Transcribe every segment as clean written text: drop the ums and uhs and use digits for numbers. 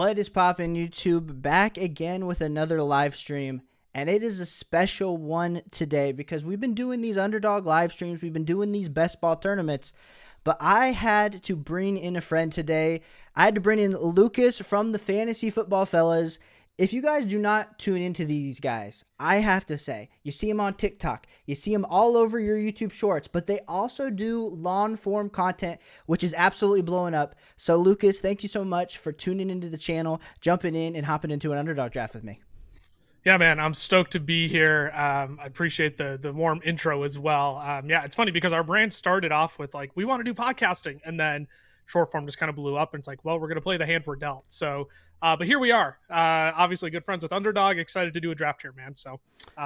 What is poppin', YouTube? Back again with another live stream. And it is a special one today because we've been doing these Underdog live streams. We've been doing these best ball tournaments. But I had to bring in a friend today. I had to bring in Lucas from the Fantasy Football Fellas. If you guys do not tune into these guys, I have to say, you see them on TikTok, you see them all over your YouTube shorts, but they also do long form content, which is absolutely blowing up. So Lucas, thank you so much for tuning into the channel, jumping in and hopping into an Underdog draft with me. Yeah, man, I'm stoked to be here. I appreciate the warm intro as well. Yeah, it's funny because our brand started off with like, we want to do podcasting, and then short form just kind of blew up, and it's like, well, we're going to play the hand we're dealt. So, but here we are. Obviously good friends with Underdog. Excited to do a draft here, man. So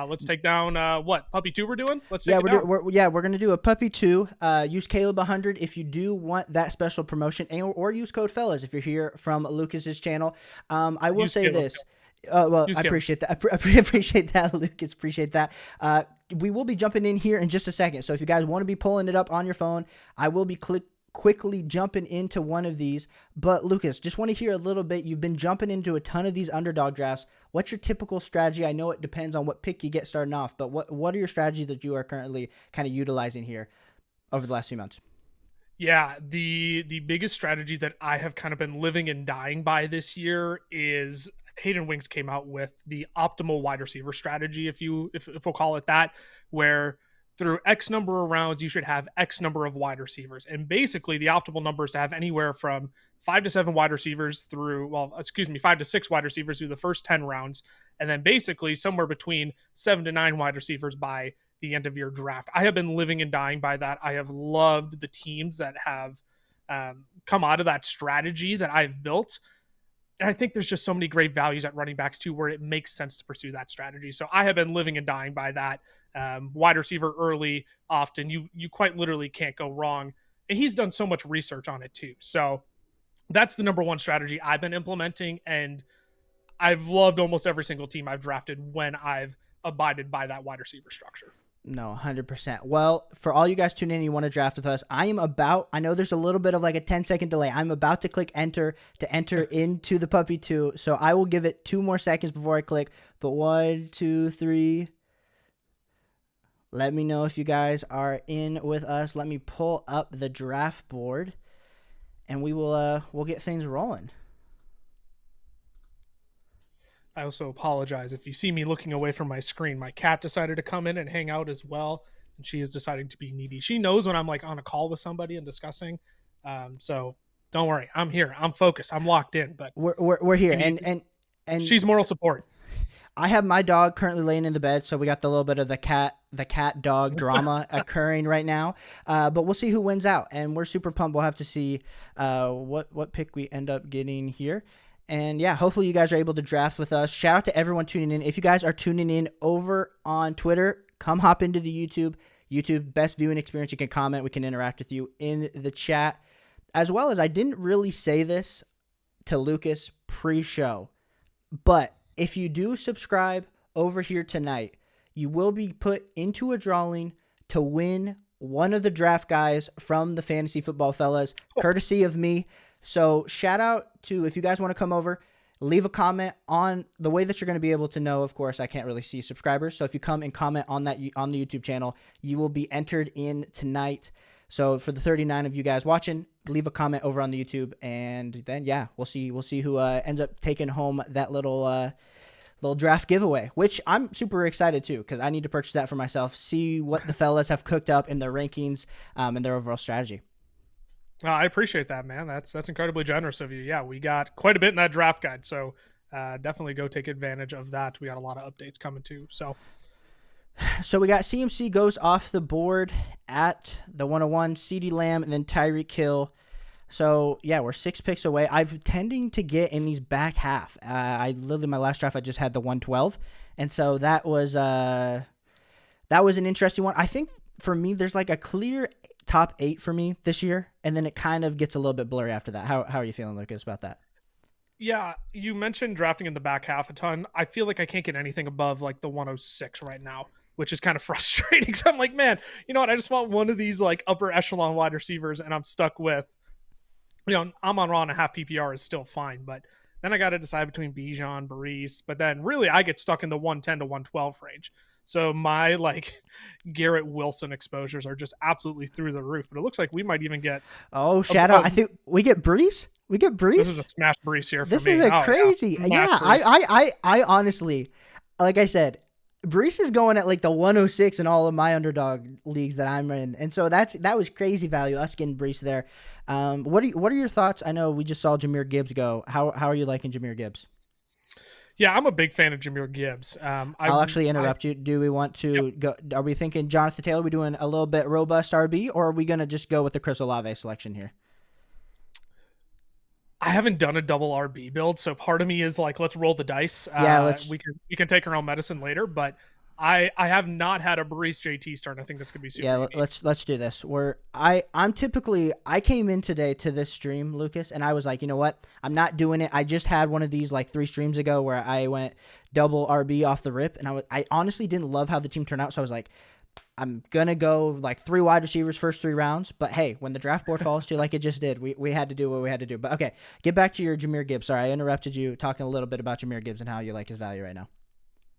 let's take down what Puppy 2 we're doing. Let's take it down. We're going to do a Puppy 2. Use Caleb 100 if you do want that special promotion, or use code Fellas if you're here from Lucas's channel. I will say this. Well, I appreciate that. I appreciate that, Lucas. Appreciate that. We will be jumping in here in just a second. So if you guys want to be pulling it up on your phone, I will be quickly jumping into one of these. But Lucas, just want to hear a little bit. You've been jumping into a ton of these Underdog drafts. What's your typical strategy? I know it depends on what pick you get starting off, but what are your strategies that you are currently kind of utilizing here over the last few months? Yeah, the biggest strategy that I have kind of been living and dying by this year is Hayden Winks came out with the optimal wide receiver strategy, if we'll call it that, where through X number of rounds, you should have X number of wide receivers. And basically the optimal number is to have anywhere from 5 to 7 wide receivers through, 5 to 6 wide receivers through the first 10 rounds. And then basically somewhere between 7 to 9 wide receivers by the end of your draft. I have been living and dying by that. I have loved the teams that have come out of that strategy that I've built. And I think there's just so many great values at running backs too, where it makes sense to pursue that strategy. So I have been living and dying by that. Wide receiver early, often you quite literally can't go wrong. And he's done so much research on it too. So that's the number one strategy I've been implementing. And I've loved almost every single team I've drafted when I've abided by that wide receiver structure. No, 100%. Well, for all you guys tuning in, you want to draft with us, I know there's a little bit of like a 10-second delay. I'm about to click enter to enter into the Puppy 2. So I will give it 2 more seconds before I click. But 1, 2, 3. Let me know if you guys are in with us. Let me pull up the draft board and we'll get things rolling. I also apologize if you see me looking away from my screen. My cat decided to come in and hang out as well, and she is deciding to be needy. She knows when I'm like on a call with somebody and discussing. So don't worry, I'm here. I'm focused. I'm locked in. But we're here, and she's moral support. I have my dog currently laying in the bed, so we got the little bit of the cat dog drama occurring right now. But we'll see who wins out, and we're super pumped. We'll have to see what pick we end up getting here. And yeah, hopefully you guys are able to draft with us. Shout out to everyone tuning in. If you guys are tuning in over on Twitter, come hop into the YouTube best viewing experience. You can comment. We can interact with you in the chat. As well as, I didn't really say this to Lucas pre-show, but if you do subscribe over here tonight, you will be put into a drawing to win one of the draft guys from the Fantasy Football Fellas, courtesy of me. So shout out to, if you guys want to come over, leave a comment on the way that you're going to be able to know. Of course, I can't really see subscribers. So if you come and comment on that on the YouTube channel, you will be entered in tonight. So for the 39 of you guys watching, leave a comment over on the YouTube, and then yeah, we'll see who ends up taking home that little draft giveaway, which I'm super excited too, because I need to purchase that for myself. See what the fellas have cooked up in their rankings and their overall strategy. I appreciate that, man. That's incredibly generous of you. Yeah, we got quite a bit in that draft guide, so definitely go take advantage of that. We got a lot of updates coming too. So we got CMC goes off the board at the 101, CeeDee Lamb, and then Tyreek Hill. So yeah, we're 6 picks away. I've tending to get in these back half. I literally, my last draft, I just had the 112, and so that was an interesting one. I think for me, there's like a clear top 8 for me this year, and then it kind of gets a little bit blurry after that. How are you feeling, Lucas, about that? Yeah, you mentioned drafting in the back half a ton. I feel like I can't get anything above like the 106 right now, which is kind of frustrating. So I'm like, man, you know what? I just want one of these like upper echelon wide receivers, and I'm stuck with, I'm on raw and a half PPR is still fine, but Then I got to decide between Bijan, Brees, but then really I get stuck in the 110 to 112 range. So my like Garrett Wilson exposures are just absolutely through the roof. But it looks like we might even get Oh, shout out! I think we get Brees. We get this is a Brees. smash Brees here for This me. is a Oh crazy. yeah, Yeah, smash Brees. I honestly, like I said, Brees is going at like the 106 in all of my underdog leagues that I'm in, and so that was crazy value. Us getting Brees there. What are your thoughts? I know we just saw Jahmyr Gibbs go. How are you liking Jahmyr Gibbs? Yeah, I'm a big fan of Jahmyr Gibbs. I'll actually interrupt you. Do we want Yep. to go? Are we thinking Jonathan Taylor? Are we doing a little bit robust RB, or are we gonna just go with the Chris Olave selection here? I haven't done a double RB build, so part of me is like, let's roll the dice. Yeah, let's. We can take our own medicine later, but I have not had a Brees JT start. And I think this could be super Yeah, unique. let's do this. I came in today to this stream, Lucas, and I was like, you know what? I'm not doing it. I just had one of these like 3 streams ago where I went double RB off the rip, and I honestly didn't love how the team turned out, so I was like, I'm gonna go like 3 wide receivers first 3 rounds. But hey, when the draft board falls to like it just did, we had to do what we had to do. But okay, get back to your Jahmyr Gibbs. Sorry, I interrupted you talking a little bit about Jahmyr Gibbs and how you like his value right now.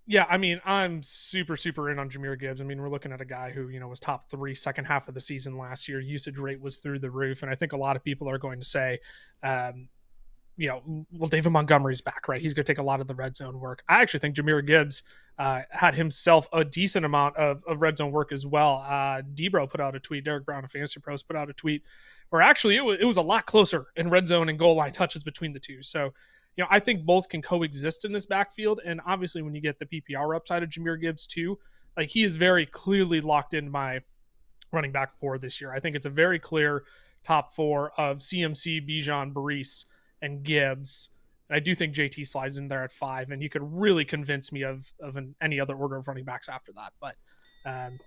Yeah, I mean, I'm super in on Jahmyr Gibbs. I mean, we're looking at a guy who, was top 3 second half of the season last year. Usage rate was through the roof. And I think a lot of people are going to say, um, well, David Montgomery's back, right? He's going to take a lot of the red zone work. I actually think Jahmyr Gibbs had himself a decent amount of red zone work as well. Debro put out a tweet. Derek Brown of Fantasy Pros put out a tweet where actually it was a lot closer in red zone and goal line touches between the two. So, I think both can coexist in this backfield. And obviously, when you get the PPR upside of Jahmyr Gibbs too, like he is very clearly locked in my running back 4 this year. I think it's a very clear top 4 of CMC, Bijan, Brees, and Gibbs. And I do think JT slides in there at 5, and you could really convince me of any other order of running backs after that. But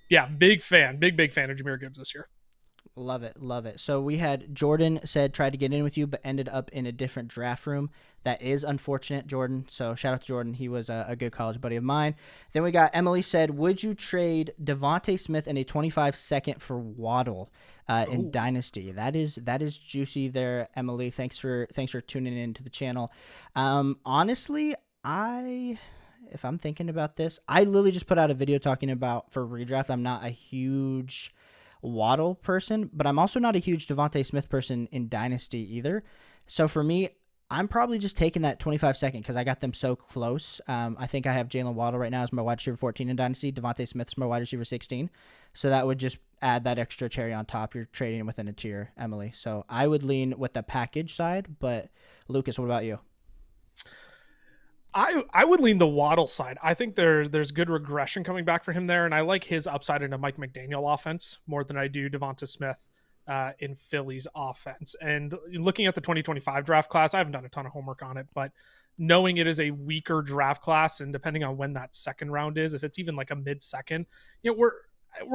yeah, big fan of Jahmyr Gibbs this year. Love it, love it. So we had Jordan said tried to get in with you, but ended up in a different draft room. That is unfortunate, Jordan. So shout out to Jordan. He was a good college buddy of mine. Then we got Emily said, would you trade Devontae Smith in a 25-second for Waddle in Dynasty? That is juicy there, Emily. Thanks for tuning in to the channel. Honestly, if I'm thinking about this, I literally just put out a video talking about for redraft. I'm not a huge Waddle person, but I'm also not a huge Devontae Smith person in Dynasty either. So for me, I'm probably just taking that 25-second because I got them so close. I think I have Jalen Waddle right now as my wide receiver 14 in Dynasty. Devontae Smith's my wide receiver 16. So that would just add that extra cherry on top. You're trading within a tier, Emily. So I would lean with the package side, but Lucas, what about you? I would lean the Waddle side. I think there's good regression coming back for him there, and I like his upside in a Mike McDaniel offense more than I do Devonta Smith in Philly's offense. And looking at the 2025 draft class, I haven't done a ton of homework on it, but knowing it is a weaker draft class, and depending on when that second round is, if it's even like a mid-second, we're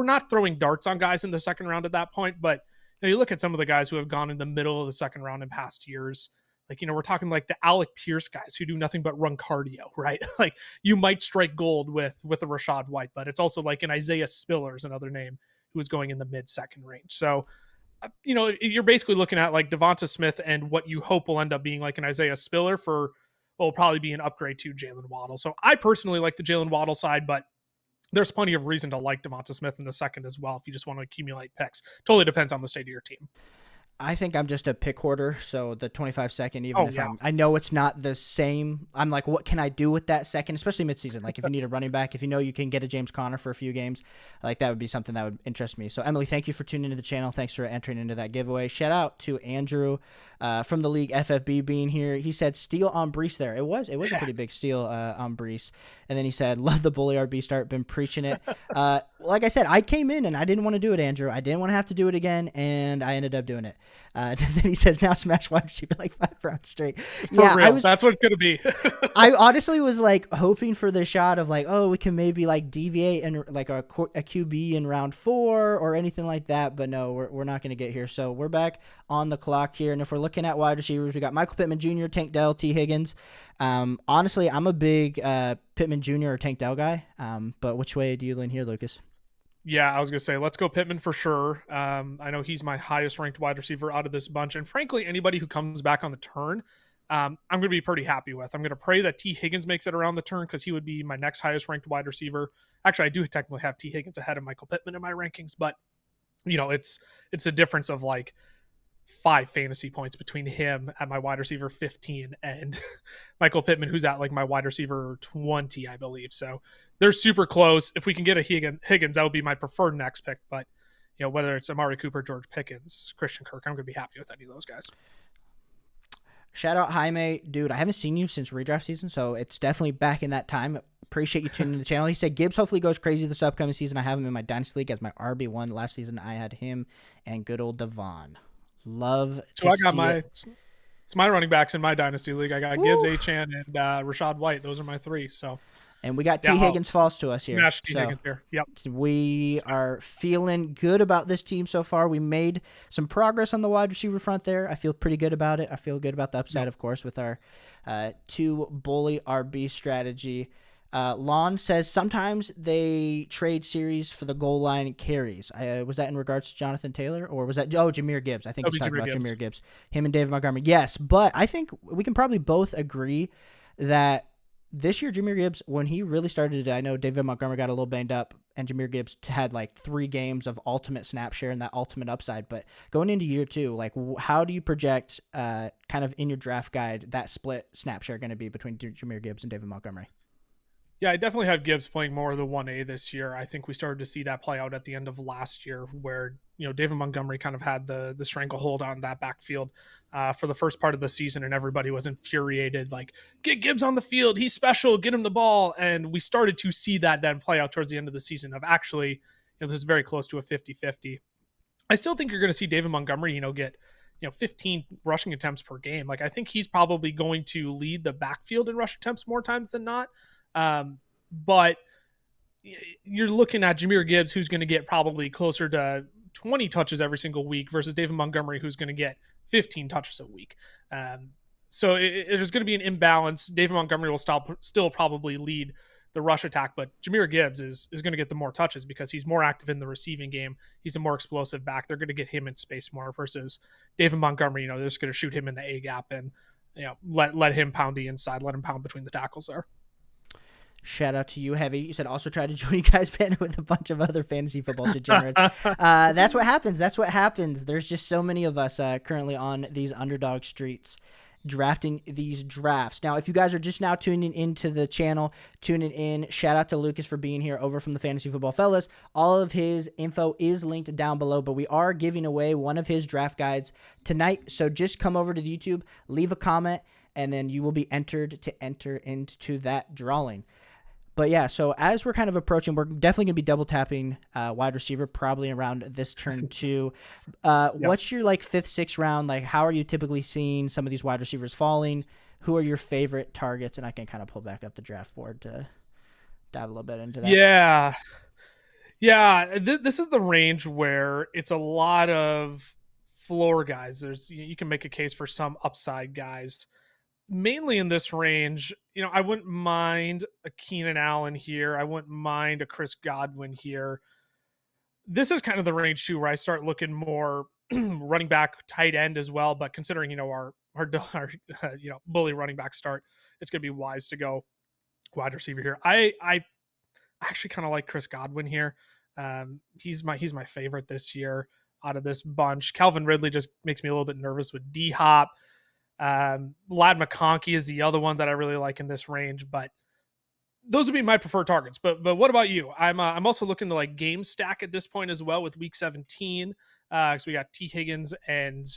not throwing darts on guys in the second round at that point. But you look at some of the guys who have gone in the middle of the second round in past years. Like, we're talking like the Alec Pierce guys who do nothing but run cardio, right? Like you might strike gold with a Rashad White, but it's also like an Isaiah Spiller is another name who is going in the mid-second range. So, you're basically looking at like Devonta Smith and what you hope will end up being like an Isaiah Spiller for what will probably be an upgrade to Jalen Waddle. So I personally like the Jalen Waddle side, but there's plenty of reason to like Devonta Smith in the second as well if you just want to accumulate picks. Totally depends on the state of your team. I think I'm just a pick hoarder, so the 25-second, even if I know it's not the same, I'm like, what can I do with that second, especially midseason? Like if you need a running back, if you can get a James Conner for a few games, like that would be something that would interest me. So Emily, thank you for tuning into the channel. Thanks for entering into that giveaway. Shout out to Andrew from the league FFB being here. He said steal on Brees there. It was a pretty big steal on Brees. And then he said, love the bully RB start, been preaching it. Like I said, I came in and I didn't want to do it, Andrew. I didn't want to have to do it again, and I ended up doing it. Then he says, now smash wide receiver like 5 rounds straight. For real, that's what it's going to be. I honestly was like hoping for the shot of like, oh, we can maybe like deviate and like a QB in round 4 or anything like that. But no, we're not going to get here. So we're back on the clock here. And if we're looking at wide receivers, we got Michael Pittman Jr., Tank Dell, T. Higgins. Honestly, I'm a big Pittman Jr. or Tank Dell guy. But which way do you lean here, Lucas? Yeah, I was going to say, let's go Pittman for sure. I know he's my highest ranked wide receiver out of this bunch. And frankly, anybody who comes back on the turn, I'm going to be pretty happy with. I'm going to pray that T. Higgins makes it around the turn because he would be my next highest ranked wide receiver. Actually, I do technically have T. Higgins ahead of Michael Pittman in my rankings, but it's a difference of like 5 fantasy points between him at my wide receiver 15 and Michael Pittman, who's at like my wide receiver 20, I believe. So they're super close. If we can get a Higgins, that would be my preferred next pick. But whether it's Amari Cooper, George Pickens, Christian Kirk, I'm going to be happy with any of those guys. Shout out Jaime, dude. I haven't seen you since redraft season, so it's definitely back in that time. Appreciate you tuning in the channel. He said Gibbs hopefully goes crazy this upcoming season. I have him in my dynasty league as my RB1. Last season I had him and good old Devon. Love to I got see it's my running backs in my dynasty league. I got Gibbs, Achane, and Rachaad White. Those are my 3. So, and we got T. Higgins falls to us here. T. Higgins here. Yep. We are feeling good about this team so far. We made some progress on the wide receiver front there. I feel pretty good about it. I feel good about the upside, of course, with our 2 bully RB strategy. Lon says sometimes they trade series for the goal line carries. Was that in regards to Jonathan Taylor, or was that Jahmyr Gibbs? I think he's talking about Jahmyr Gibbs. Him and David Montgomery. Yes, but I think we can probably both agree that this year Jahmyr Gibbs, when he really started, I know David Montgomery got a little banged up, and Jahmyr Gibbs had like 3 games of ultimate snap share and that ultimate upside. But going into year 2, like how do you project kind of in your draft guide that split snap share going to be between Jahmyr Gibbs and David Montgomery? Yeah, I definitely have Gibbs playing more of the 1A this year. I think we started to see that play out at the end of last year where, David Montgomery kind of had the stranglehold on that backfield for the first part of the season, and everybody was infuriated, like, get Gibbs on the field. He's special. Get him the ball. And we started to see that then play out towards the end of the season of actually, this is very close to a 50-50. I still think you're going to see David Montgomery, get 15 rushing attempts per game. Like, I think he's probably going to lead the backfield in rush attempts more times than not. But you're looking at Jahmyr Gibbs, who's going to get probably closer to 20 touches every single week versus David Montgomery, who's going to get 15 touches a week. So there's going to be an imbalance. David Montgomery will still probably lead the rush attack, but Jahmyr Gibbs is going to get the more touches because he's more active in the receiving game. He's a more explosive back. They're going to get him in space more versus David Montgomery. They're just going to shoot him in the A gap and let him pound the inside, let him pound between the tackles there. Shout out to you, Heavy. You said also try to join you guys band with a bunch of other fantasy football degenerates. That's what happens. That's what happens. There's just so many of us currently on these underdog streets drafting these drafts. Now, if you guys are just now tuning into the channel, tuning in, shout out to Lucas for being here over from the Fantasy Football Fellas. All of his info is linked down below, but we are giving away one of his draft guides tonight. So just come over to the YouTube, leave a comment, and then you will be entered to enter into that drawing. But yeah, so as we're kind of approaching, we're definitely going to be double tapping wide receiver probably around this turn too. What's your like 5th, 6th round? Like, how are you typically seeing some of these wide receivers falling? Who are your favorite targets? And I can kind of pull back up the draft board to dive a little bit into that. Yeah. This is the range where it's a lot of floor guys. You can make a case for some upside guys. Mainly in this range, I wouldn't mind a Keenan Allen here. I wouldn't mind a Chris Godwin here. This is kind of the range too, where I start looking more running back, tight end as well. But considering, our bully running back start, it's going to be wise to go wide receiver here. I actually kind of like Chris Godwin here. He's my favorite this year out of this bunch. Calvin Ridley just makes me a little bit nervous with D-Hop. Lad McConkey is the other one that I really like in this range, but those would be my preferred targets. But what about you? I'm also looking to like game stack at this point as well with week 17. Because we got T. Higgins and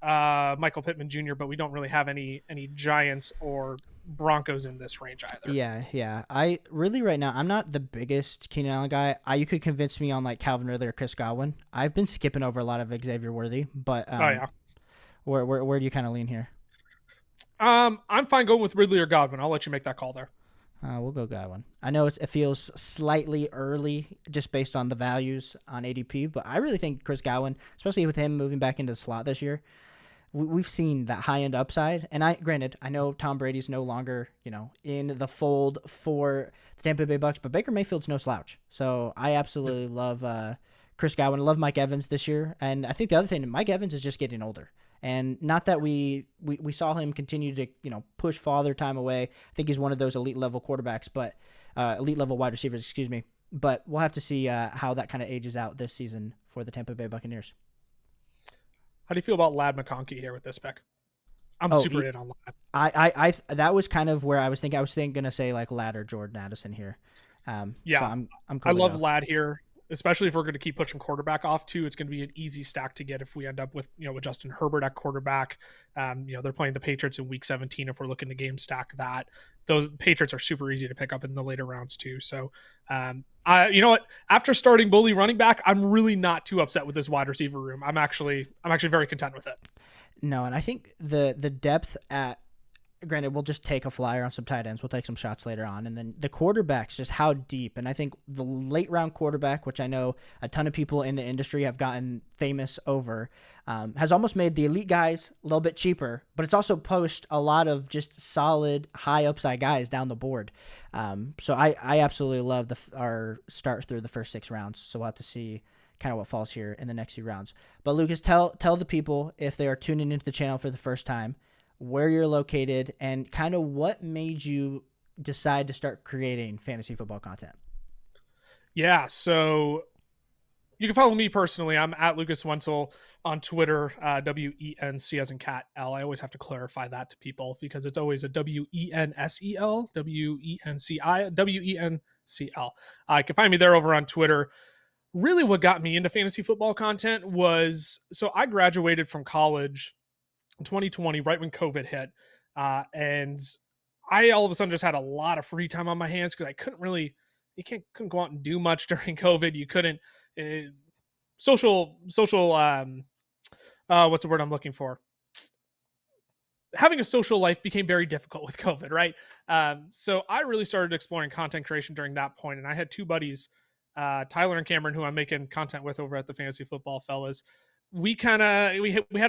Michael Pittman Jr., but we don't really have any Giants or Broncos in this range either. Yeah. I really right now I'm not the biggest Keenan Allen guy. You could convince me on like Calvin Ridley or Chris Godwin. I've been skipping over a lot of Xavier Worthy, but Where do you kind of lean here? I'm fine going with Ridley or Godwin. I'll let you make that call there. We'll go Godwin. I know it feels slightly early just based on the values on ADP, but I really think Chris Godwin, especially with him moving back into the slot this year, we've seen that high-end upside. And I know Tom Brady's no longer, in the fold for the Tampa Bay Bucks, but Baker Mayfield's no slouch. So I absolutely love Chris Godwin. I love Mike Evans this year. And I think the other thing, Mike Evans is just getting older. And not that we saw him continue to, push Father Time away. I think he's one of those elite level quarterbacks, but elite level wide receivers, excuse me. But we'll have to see how that kind of ages out this season for the Tampa Bay Buccaneers. How do you feel about Lad McConkey here with this pick? I'm Oh, super in on Lad. that was kind of where I was thinking. I was gonna say like Lad or Jordan Addison here. Yeah, so I'm I cool love Lad here, especially if we're going to keep pushing quarterback off too. It's going to be an easy stack to get if we end up with with Justin Herbert at quarterback. They're playing the Patriots in Week 17. If we're looking to game stack that, those Patriots are super easy to pick up in the later rounds too. So, you know what? After starting Bully running back, I'm really not too upset with this wide receiver room. I'm actually very content with it. No, and I think the depth at, granted, we'll just take a flyer on some tight ends. We'll take some shots later on. And then the quarterbacks, just how deep. And I think the late round quarterback, which I know a ton of people in the industry have gotten famous over, has almost made the elite guys a little bit cheaper, but it's also pushed a lot of just solid, high upside guys down the board. So I absolutely love our start through the first 6 rounds. So we'll have to see kind of what falls here in the next few rounds. But Lucas, tell the people, if they are tuning into the channel for the first time, where you're located and kind of what made you decide to start creating fantasy football content. Yeah, so you can follow me personally. I'm at Lucas Wenzel on Twitter, WENC as in cat L. I always have to clarify that to people because it's always a WENSEL, WENCI, WENCL. You can find me there over on Twitter. Really what got me into fantasy football content was, so I graduated from college in 2020, right when COVID hit. And I all of a sudden just had a lot of free time on my hands because I couldn't couldn't go out and do much during COVID. You couldn't, social, what's the word I'm looking for? Having a social life became very difficult with COVID, right? So I really started exploring content creation during that point. And I had 2 buddies, Tyler and Cameron, who I'm making content with over at the Fantasy Football Fellas. We had a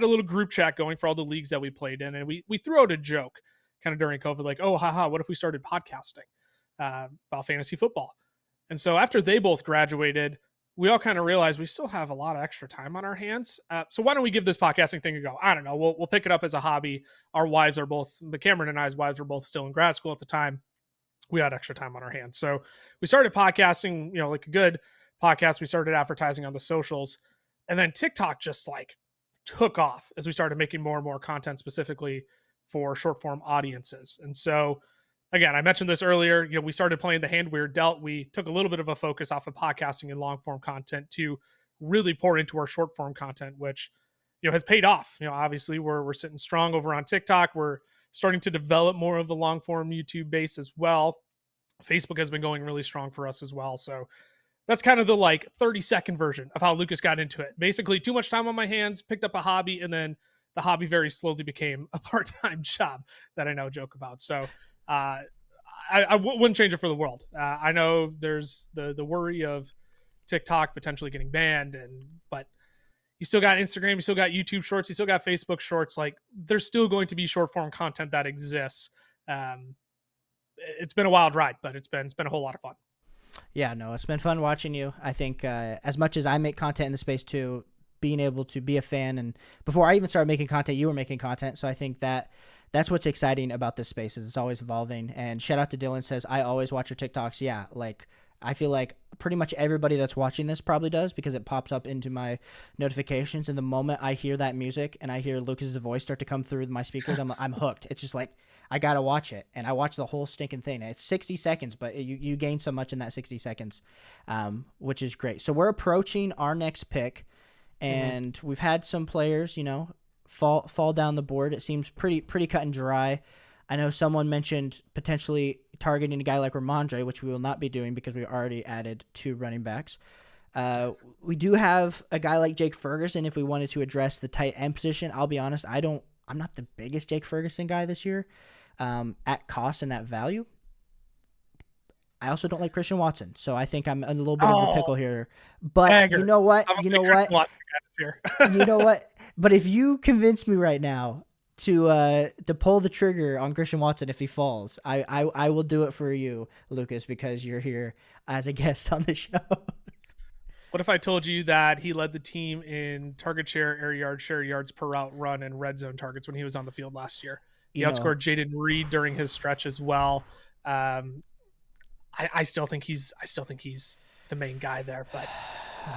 little group chat going for all the leagues that we played in, and we threw out a joke kind of during COVID, like, oh, haha, what if we started podcasting about fantasy football? And so after they both graduated, we all kind of realized we still have a lot of extra time on our hands. So why don't we give this podcasting thing a go? I don't know. We'll pick it up as a hobby. Our wives are both, Cameron and I's wives were both still in grad school at the time. We had extra time on our hands. So we started podcasting, like a good podcast. We started advertising on the socials. And then TikTok just like took off as we started making more and more content specifically for short form audiences. And so, again, I mentioned this earlier, we started playing the hand we were dealt. We took a little bit of a focus off of podcasting and long form content to really pour into our short form content, which, has paid off. Obviously we're sitting strong over on TikTok. We're starting to develop more of the long form YouTube base as well. Facebook has been going really strong for us as well. So that's kind of the 30-second version of how Lucas got into it. Basically, too much time on my hands, picked up a hobby, and then the hobby very slowly became a part-time job that I now joke about. So I wouldn't change it for the world. I know there's the worry of TikTok potentially getting banned, but you still got Instagram, you still got YouTube Shorts, you still got Facebook Shorts. There's still going to be short-form content that exists. It's been a wild ride, but it's been a whole lot of fun. Yeah, no, it's been fun watching you. I think as much as I make content in the space too, being able to be a fan, and before I even started making content, you were making content. So I think that's what's exciting about this space is it's always evolving. And shout out to Dylan, says, I always watch your TikToks. Yeah, I feel like pretty much everybody that's watching this probably does because it pops up into my notifications. And the moment I hear that music and I hear Lucas's voice start to come through my speakers, I'm hooked. It's just like, I got to watch it. And I watch the whole stinking thing. It's 60 seconds, but you gain so much in that 60 seconds, which is great. So we're approaching our next pick, and we've had some players, fall down the board. It seems pretty cut and dry. I know someone mentioned potentially targeting a guy like Ramondre, which we will not be doing because we already added 2 running backs. We do have a guy like Jake Ferguson if we wanted to address the tight end position. I'll be honest, I'm not the biggest Jake Ferguson guy this year. At cost and at value. I also don't like Christian Watson, so I think I'm a little bit of a pickle here. But you know what? You know what? But if you convince me right now to pull the trigger on Christian Watson if he falls, I will do it for you, Lucas, because you're here as a guest on the show. What if I told you that he led the team in target share, air yards, share yards per route run, and red zone targets when he was on the field last year? He You know, outscored Jaden Reed during his stretch as well. Um, I still think he's the main guy there, but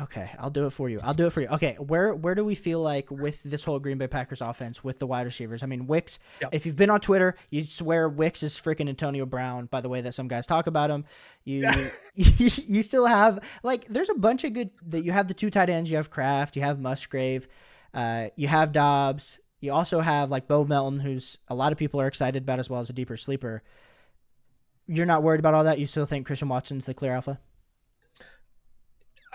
okay, I'll do it for you. Okay, where do we feel like with this whole Green Bay Packers offense with the wide receivers? I mean, Wicks. yep. If you've been on Twitter, you swear Wicks is freaking Antonio Brown. By the way, that some guys talk about him, you you still have like there's a bunch of good that you have the two tight ends. You have Kraft, you have Musgrave, you have Dobbs. You also have like Bo Melton, who's a lot of people are excited about as well as a deeper sleeper. You're not worried about all that. You still think Christian Watson's the clear alpha?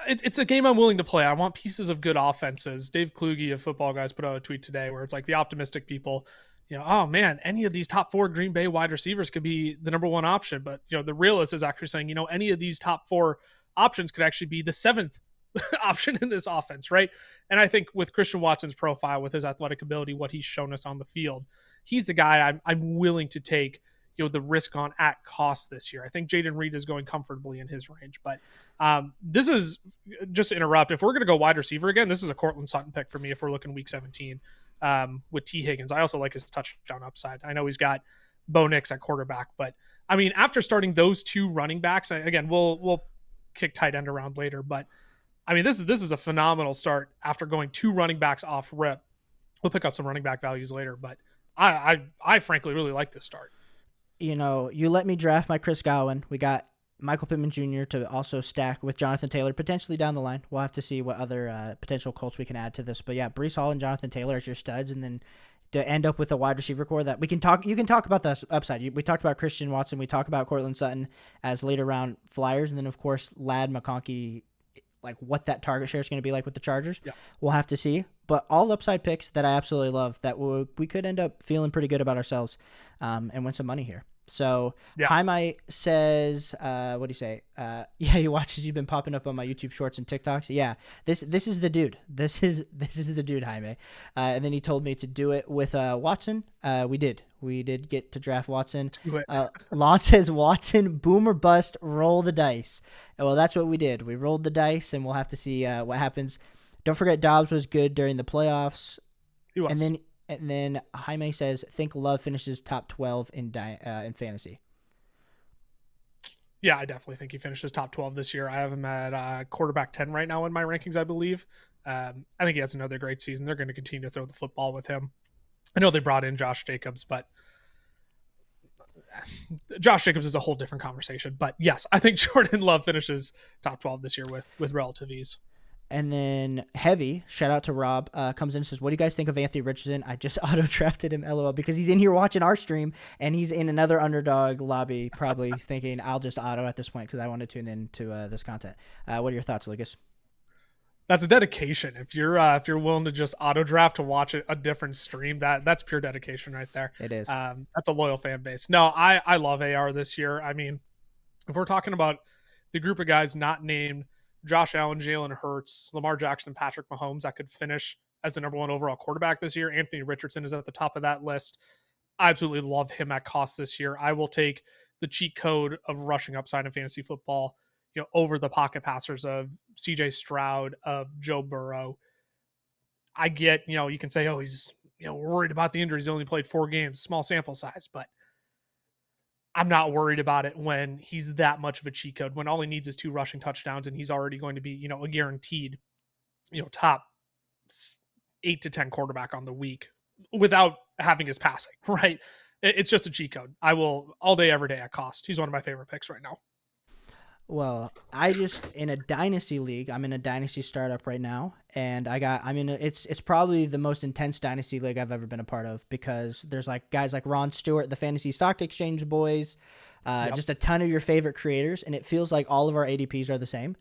It's a game I'm willing to play. I want pieces of good offenses. Dave Kluge of Football Guys put out a tweet today where it's like the optimistic people, oh man, any of these top 4 Green Bay wide receivers could be the number 1 option. But the realist is actually saying, any of these top 4 options could actually be the 7th option in this offense, right? And I think with Christian Watson's profile, with his athletic ability, what he's shown us on the field, he's the guy I'm willing to take the risk on at cost this year. I think Jaden Reed is going comfortably in his range, but this is just to interrupt. If we're going to go wide receiver again, this is a Cortland Sutton pick for me. If we're looking week 17 with T Higgins, I also like his touchdown upside. I know he's got Bo Nix at quarterback, but I mean, after starting those 2 running backs, again, we'll kick tight end around later, but I mean, this is a phenomenal start after going 2 running backs off rip. We'll pick up some running back values later, but I frankly really like this start. You let me draft my Chris Godwin. We got Michael Pittman Jr. to also stack with Jonathan Taylor potentially down the line. We'll have to see what other potential Colts we can add to this. But yeah, Breece Hall and Jonathan Taylor as your studs, and then to end up with a wide receiver core that we can talk. You can talk about the upside. We talked about Christian Watson. We talked about Cortland Sutton as later round flyers, and then of course Ladd McConkey. Like what that target share is going to be like with the Chargers, yeah. We'll have to see. But all upside picks that I absolutely love that we could end up feeling pretty good about ourselves and win some money here. So yeah. Jaime says, what do you say? Yeah, he watches. You've been popping up on my YouTube Shorts and TikToks. Yeah, this is the dude. This is the dude, Jaime. And then he told me to do it with Watson. We did get to draft Watson. Lon says Watson, boom or bust, roll the dice. Well, that's what we did. We rolled the dice, and we'll have to see what happens. Don't forget Dobbs was good during the playoffs. He was. And then Jaime says, think Love finishes top 12 in fantasy. Yeah, I definitely think he finishes top 12 this year. I have him at quarterback 10 right now in my rankings, I believe. I think he has another great season. They're going to continue to throw the football with him. I know they brought in Josh Jacobs, but Josh Jacobs is a whole different conversation. But yes, I think Jordan Love finishes top 12 this year with relative ease. And then Heavy, shout out to Rob, comes in and says, what do you guys think of Anthony Richardson? I just auto-drafted him, LOL, because he's in here watching our stream, and he's in another Underdog lobby, probably thinking, I'll just auto at this point because I want to tune in to this content. What are your thoughts, Lucas? That's a dedication. If you're willing to just auto-draft to watch a different stream, that's pure dedication right there. It is. That's a loyal fan base. No, I love AR this year. I mean, if we're talking about the group of guys not named Josh Allen, Jalen Hurts, Lamar Jackson, Patrick Mahomes, that could finish as the number 1 overall quarterback this year, Anthony Richardson is at the top of that list. I absolutely love him at cost this year. I will take the cheat code of rushing upside in fantasy football, over the pocket passers of CJ Stroud, of Joe Burrow. I get, you can say, oh, he's, worried about the injuries. He only played 4 games, small sample size, but I'm not worried about it when he's that much of a cheat code, when all he needs is 2 rushing touchdowns and he's already going to be, a guaranteed, top 8 to 10 quarterback on the week without having his passing, right? It's just a cheat code. I will all day, every day at cost. He's one of my favorite picks right now. Well, in a dynasty league, I'm in a dynasty startup right now, and it's probably the most intense dynasty league I've ever been a part of because there's like guys like Ron Stewart, the Fantasy Stock Exchange boys, just a ton of your favorite creators, and it feels like all of our ADPs are the same,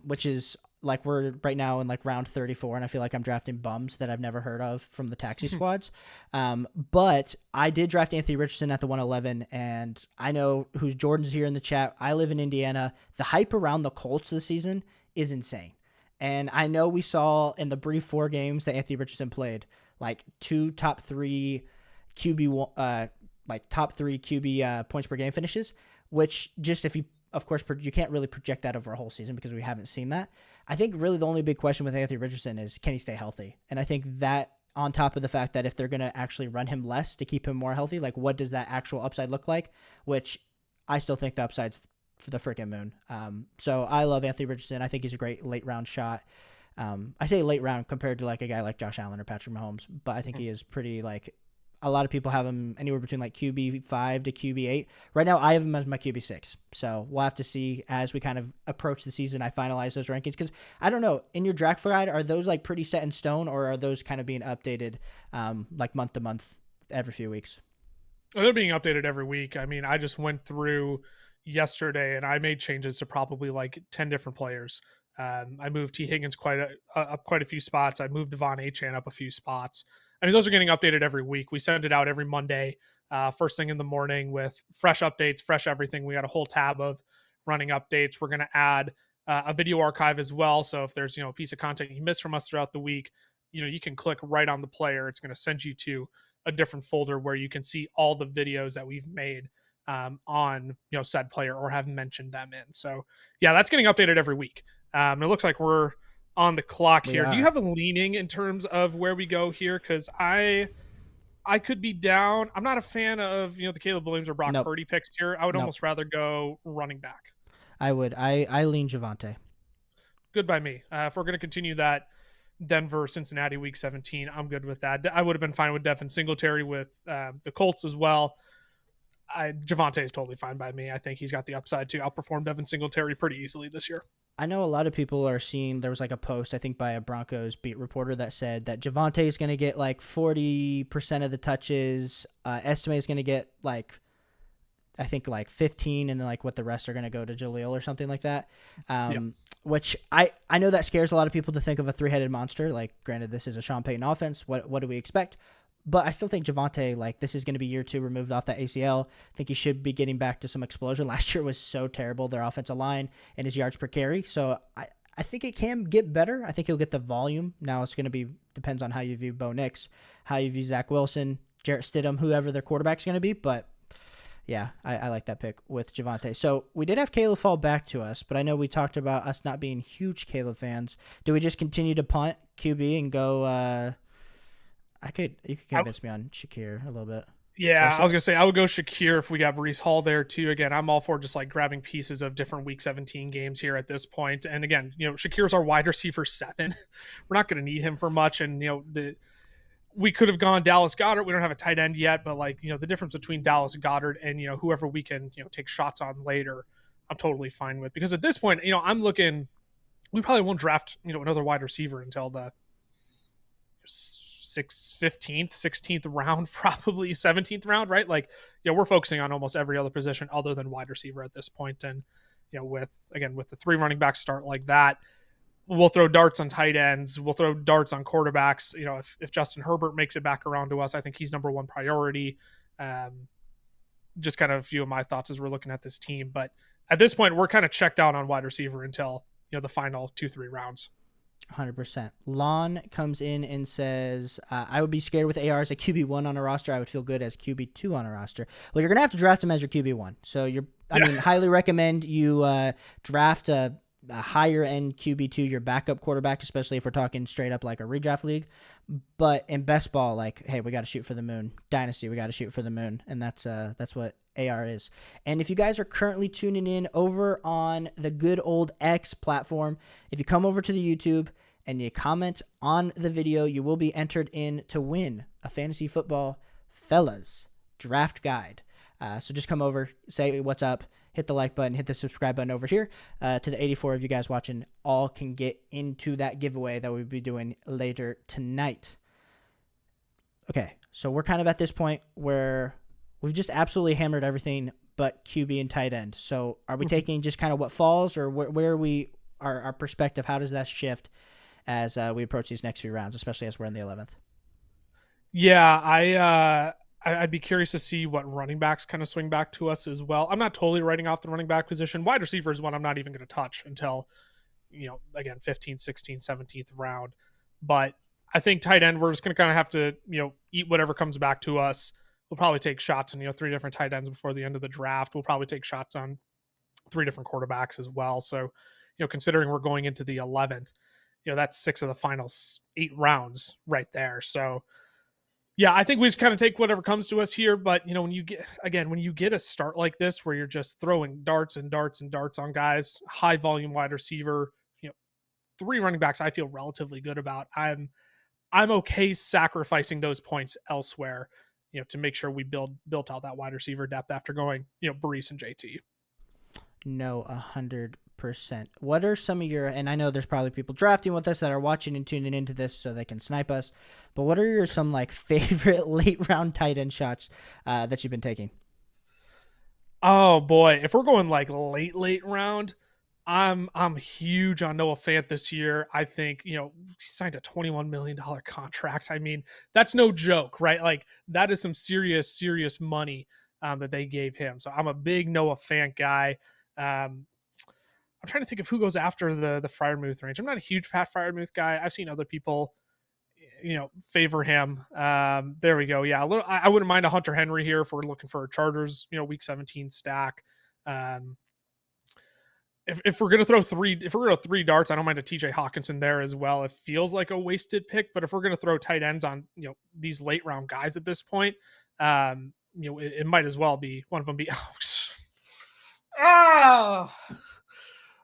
which is like we're right now in like round 34, and I feel like I'm drafting bums that I've never heard of from the taxi squads. But I did draft Anthony Richardson at the 111, and I know who's Jordan's here in the chat. I live in Indiana. The hype around the Colts this season is insane. And I know we saw in the brief 4 games that Anthony Richardson played, like 2 top 3 QB, top 3 QB points per game finishes, which just if you of course, you can't really project that over a whole season because we haven't seen that. I think really the only big question with Anthony Richardson is, can he stay healthy? And I think that, on top of the fact that if they're going to actually run him less to keep him more healthy, like what does that actual upside look like? Which I still think the upside's to the freaking moon. So I love Anthony Richardson. I think he's a great late round shot. I say late round compared to like a guy like Josh Allen or Patrick Mahomes, but I think he is pretty, like, a lot of people have him anywhere between like QB5 to QB8. Right now, I have him as my QB6. So we'll have to see as we kind of approach the season. I finalize those rankings because I don't know. In your draft guide, are those like pretty set in stone, or are those kind of being updated like month to month every few weeks? They're being updated every week. I mean, I just went through yesterday and I made changes to probably like 10 different players. I moved T. Higgins up quite a few spots. I moved Devon Achane up a few spots. I mean, those are getting updated every week. We send it out every Monday, first thing in the morning with fresh updates, fresh everything. We got a whole tab of running updates. We're going to add a video archive as well. So if there's, a piece of content you missed from us throughout the week, you can click right on the player. It's going to send you to a different folder where you can see all the videos that we've made on, said player or have mentioned them in. So yeah, that's getting updated every week. It looks like we're on the clock here. Do you have a leaning in terms of where we go here? Because I could be down. I'm not a fan of the Caleb Williams or Brock Purdy picks here. I would almost rather go running back. I would. I lean Javonte. Good by me. If we're going to continue that Denver Cincinnati Week 17, I'm good with that. I would have been fine with Devin Singletary with the Colts as well. Javonte is totally fine by me. I think he's got the upside to outperform Devin Singletary pretty easily this year. I know a lot of people are seeing, there was like a post, I think by a Broncos beat reporter that said that Javonte is going to get like 40% of the touches. Estimate is going to get like, I think like 15, and then like what the rest are going to go to Jaleel or something like that. Which I know that scares a lot of people to think of a three-headed monster. Like, granted, this is a Sean Payton offense. What do we expect? But I still think Javonte, like, this is going to be year 2 removed off that ACL. I think he should be getting back to some explosion. Last year was so terrible, their offensive line and his yards per carry. So I think it can get better. I think he'll get the volume. Now it's going to be, depends on how you view Bo Nix, how you view Zach Wilson, Jarrett Stidham, whoever their quarterback's going to be. But yeah, I like that pick with Javonte. So we did have Caleb fall back to us, but I know we talked about us not being huge Caleb fans. Do we just continue to punt QB and go you could convince me on Shakir a little bit. Yeah, I was gonna say I would go Shakir if we got Breece Hall there too. Again, I'm all for just like grabbing pieces of different Week 17 games here at this point. And again, Shakir's our wide receiver 7. We're not gonna need him for much. And we could have gone Dallas Goedert. We don't have a tight end yet, but like the difference between Dallas Goedert and whoever we can take shots on later, I'm totally fine with. Because at this point, I'm looking. We probably won't draft another wide receiver until the 15th, 16th round, probably 17th round, right? Like, we're focusing on almost every other position other than wide receiver at this point. And, with the 3 running backs start like that, we'll throw darts on tight ends. We'll throw darts on quarterbacks. If Justin Herbert makes it back around to us, I think he's number 1 priority. Just kind of a few of my thoughts as we're looking at this team. But at this point, we're kind of checked out on wide receiver until, the final 2-3 rounds. 100%. Lon comes in and says, I would be scared with AR as a QB1 on a roster. I would feel good as QB2 on a roster. Well, you're going to have to draft him as your QB1. So highly recommend you draft a higher end QB2, your backup quarterback, especially if we're talking straight up like a redraft league. But in best ball, like, hey, we got to shoot for the moon. Dynasty, we got to shoot for the moon. And that's what AR is. And if you guys are currently tuning in over on the good old X platform, if you come over to the YouTube and you comment on the video, you will be entered in to win a fantasy football fellas draft guide. So just come over, say what's up, hit the like button, hit the subscribe button over here. To the 84 of you guys watching, all can get into that giveaway that we'll be doing later tonight. Okay, so we're kind of at this point where we've just absolutely hammered everything but QB and tight end. So are we taking just kind of what falls, or where are we, our perspective, how does that shift as we approach these next few rounds, especially as we're in the 11th? Yeah, I'd be curious to see what running backs kind of swing back to us as well. I'm not totally writing off the running back position. Wide receiver is one I'm not even going to touch until, again, 15th, 16th, 17th round. But I think tight end, we're just going to kind of have to, eat whatever comes back to us. We'll probably take shots on, 3 different tight ends before the end of the draft. We'll probably take shots on three different quarterbacks as well. So, considering we're going into the 11th, that's six of the final 8 rounds right there. So, yeah, I think we just kind of take whatever comes to us here. But when you get a start like this where you're just throwing darts and darts and darts on guys, high volume wide receiver, three running backs I feel relatively good about. I'm okay sacrificing those points elsewhere, to make sure we built out that wide receiver depth after going, Brees and JT. No, 100%. What are some of your, and I know there's probably people drafting with us that are watching and tuning into this so they can snipe us, but what are your some like favorite late round tight end shots that you've been taking? Oh boy, if we're going like late round, I'm huge on Noah Fant this year. I think, he signed a $21 million contract. I mean, that's no joke, right? Like that is some serious money that they gave him. So I'm a big Noah Fant guy. I'm trying to think of who goes after the Freiermuth range. I'm not a huge Pat Freiermuth guy. I've seen other people, favor him. There we go. Yeah, I wouldn't mind a Hunter Henry here if we're looking for a Chargers, week 17 stack. If we're gonna throw three darts, I don't mind a TJ Hawkinson there as well. It feels like a wasted pick, but if we're gonna throw tight ends on these late round guys at this point, it might as well be one of them. Oh,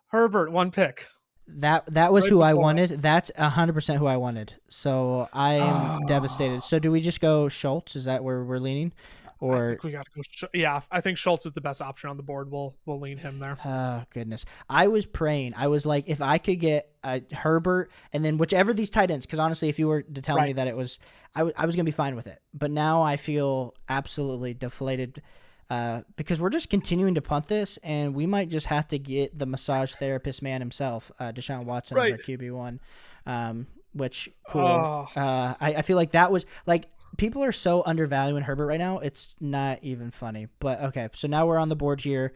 Herbert, one pick. That was Right who I before us. wanted. That's 100% who I wanted. So I am devastated. So do we just go Schultz? Is that where we're leaning? I Or think we got to go. Yeah, I think Schultz is the best option on the board. We'll lean him there. oh goodness, I was praying. I was like, if I could get a Herbert and then whichever these tight ends, because honestly, if you were to tell me Right. that it was, I was gonna be fine with it. But now I feel absolutely deflated because we're just continuing to punt this, and we might just have to get the massage therapist man himself, Deshaun Watson, as Right. our QB1. Which cool. Oh, I feel like that was like people are so undervaluing Herbert right now. It's not even funny. But okay, so now we're on the board here.